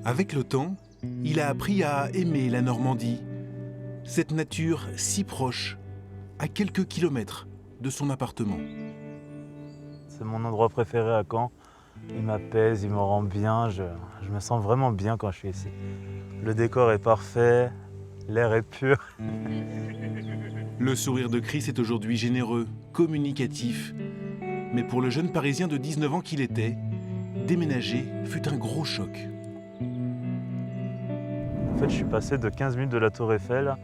Avec le temps, il a appris à aimer la Normandie, cette nature si proche, à quelques kilomètres de son appartement. C'est mon endroit préféré à Caen. Il m'apaise, il me rend bien, je me sens vraiment bien quand je suis ici. Le décor est parfait, l'air est pur. Le sourire de Chris est aujourd'hui généreux, communicatif. Mais pour le jeune Parisien de 19 ans qu'il était, déménager fut un gros choc. En fait, je suis passé de 15 minutes de la Tour Eiffel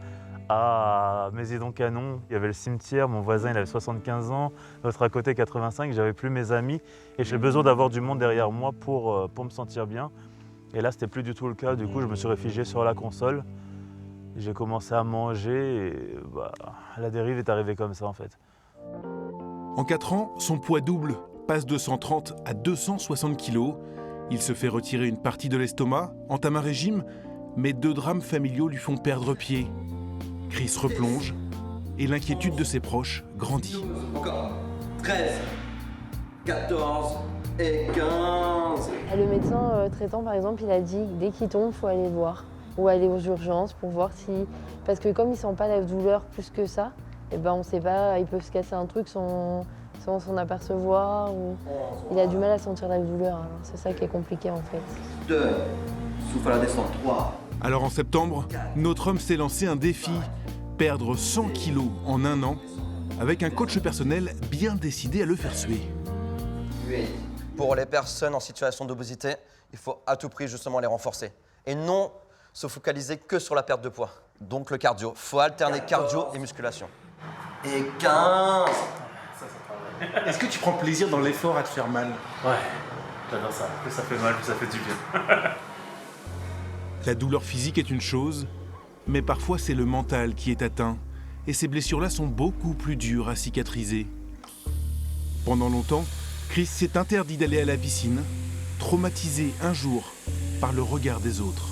à Mézidon-Canon. Il y avait le cimetière, mon voisin il avait 75 ans, l'autre à côté 85, j'avais plus mes amis et j'ai besoin d'avoir du monde derrière moi pour me sentir bien. Et là, c'était plus du tout le cas, du coup je me suis réfugié sur la console. J'ai commencé à manger et la dérive est arrivée comme ça en fait. En 4 ans, son poids double, passe de 130 à 260 kilos. Il se fait retirer une partie de l'estomac, entame un régime, mais 2 drames familiaux lui font perdre pied. Chris replonge et l'inquiétude de ses proches grandit. Encore 13, 14 et 15. Le médecin traitant, par exemple, il a dit que dès qu'il tombe, il faut aller le voir ou aller aux urgences pour voir si... Parce que comme il ne sent pas la douleur plus que ça, eh ben on ne sait pas, il peut se casser un truc sans s'en apercevoir. Ou... Il a du mal à sentir la douleur, alors c'est ça qui est compliqué en fait. 2, souffle à la descente, 3. Alors en septembre, notre homme s'est lancé un défi, perdre 100 kilos en 1 an, avec un coach personnel bien décidé à le faire suer. 8. Pour les personnes en situation d'obésité, il faut à tout prix justement les renforcer. Et non se focaliser que sur la perte de poids. Donc le cardio. Il faut alterner cardio et musculation. Et 15. Est-ce que tu prends plaisir dans l'effort à te faire mal? Ouais, j'adore ça. Plus ça fait mal, plus ça fait du bien. La douleur physique est une chose, mais parfois c'est le mental qui est atteint, et ces blessures-là sont beaucoup plus dures à cicatriser. Pendant longtemps, Chris s'est interdit d'aller à la piscine, traumatisé un jour par le regard des autres.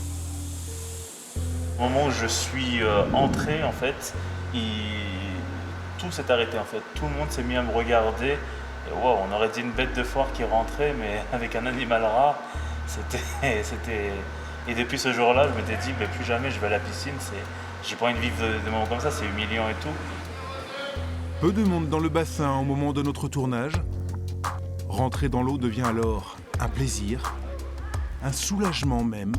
Au moment où je suis entré, en fait, tout s'est arrêté en fait. Tout le monde s'est mis à me regarder. Et wow, on aurait dit une bête de foire qui rentrait, mais avec un animal rare. C'était... Et depuis ce jour-là, je m'étais dit, plus jamais je vais à la piscine. J'ai pas envie de vivre des moments comme ça, c'est humiliant et tout. Peu de monde dans le bassin au moment de notre tournage. Rentrer dans l'eau devient alors un plaisir, un soulagement même.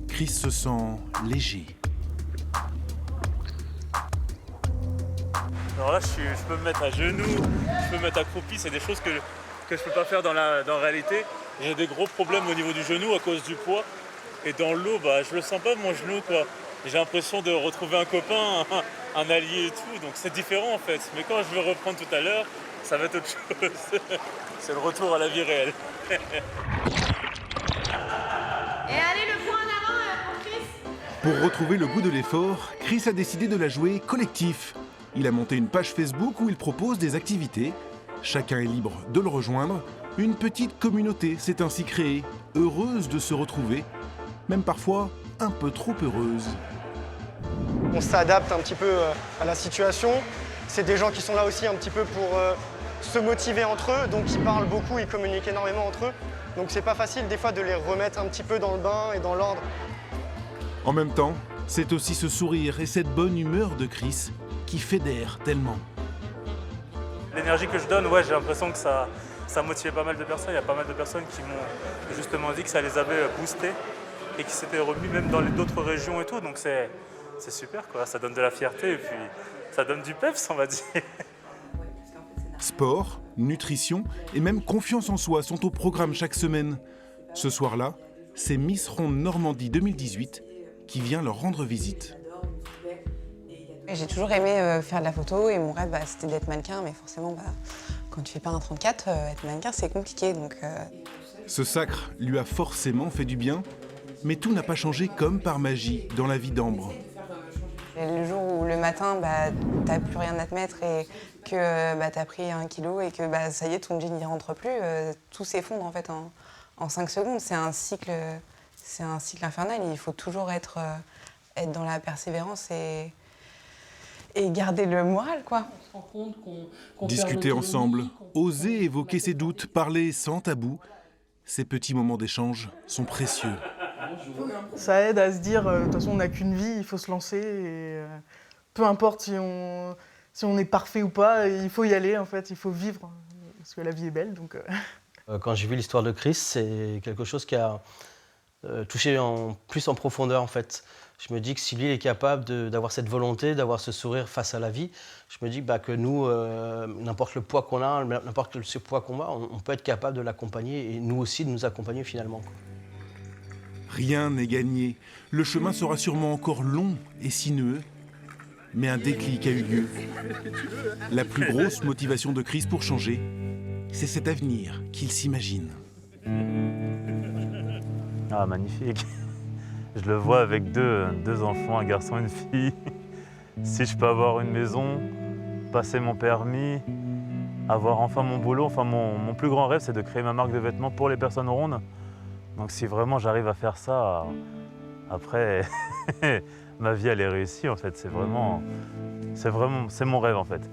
Chris se sent léger. Alors là, je peux me mettre à genoux, je peux me mettre accroupi, c'est des choses que je peux pas faire dans la réalité. J'ai des gros problèmes au niveau du genou à cause du poids. Et dans l'eau, je le sens pas mon genou, quoi. J'ai l'impression de retrouver un copain, un allié et tout, donc c'est différent en fait. Mais quand je vais reprendre tout à l'heure, ça va être autre chose. C'est le retour à la vie réelle. Et allez, le point en avant pour Chris. Pour retrouver le goût de l'effort, Chris a décidé de la jouer collectif. Il a monté une page Facebook où il propose des activités. Chacun est libre de le rejoindre. Une petite communauté s'est ainsi créée, heureuse de se retrouver, même parfois un peu trop heureuse. On s'adapte un petit peu à la situation. C'est des gens qui sont là aussi un petit peu pour se motiver entre eux, donc ils parlent beaucoup, ils communiquent énormément entre eux. Donc c'est pas facile des fois de les remettre un petit peu dans le bain et dans l'ordre. En même temps, c'est aussi ce sourire et cette bonne humeur de Chris qui fédèrent tellement. L'énergie que je donne, j'ai l'impression que ça motivait pas mal de personnes. Il y a pas mal de personnes qui m'ont justement dit que ça les avait boostés et qui s'étaient remis même dans d'autres régions et tout. Donc c'est super, quoi. Ça donne de la fierté et puis ça donne du peps, on va dire. Sport, nutrition et même confiance en soi sont au programme chaque semaine. Ce soir-là, c'est Miss Ronde Normandie 2018 qui vient leur rendre visite. J'ai toujours aimé faire de la photo et mon rêve c'était d'être mannequin, mais forcément quand tu fais pas un 34, être mannequin c'est compliqué. Ce sacre lui a forcément fait du bien, mais tout n'a pas changé comme par magie dans la vie d'Ambre. Le jour où le matin t'as plus rien à te mettre et que t'as pris 1 kilo et que ça y est ton jean n'y rentre plus, tout s'effondre en fait en 5 secondes. C'est un cycle infernal, il faut toujours être dans la persévérance et et garder le moral, quoi. On se rend compte qu'on Discuter perd ensemble, l'autonomie, qu'on- oser évoquer ses doutes, parler sans tabou, ces petits moments d'échange sont précieux. Ça aide à se dire, de toute façon, on n'a qu'une vie, il faut se lancer. Et, peu importe si on est parfait ou pas, il faut y aller, en fait, il faut vivre. Parce que la vie est belle, donc... Quand j'ai vu l'histoire de Chris, c'est quelque chose qui a touché plus en profondeur, en fait. Je me dis que si lui est capable d'avoir cette volonté, d'avoir ce sourire face à la vie, je me dis que nous, n'importe le poids qu'on a, n'importe le surpoids qu'on a, on peut être capable de l'accompagner et nous aussi de nous accompagner finalement, quoi. Rien n'est gagné. Le chemin sera sûrement encore long et sinueux, mais un déclic a eu lieu. La plus grosse motivation de Chris pour changer, c'est cet avenir qu'il s'imagine. Ah, magnifique. Je le vois avec deux enfants, un garçon et une fille. Si je peux avoir une maison, passer mon permis, avoir enfin mon boulot, enfin mon plus grand rêve, c'est de créer ma marque de vêtements pour les personnes rondes. Donc si vraiment j'arrive à faire ça, après, ma vie elle est réussie en fait. C'est mon rêve en fait.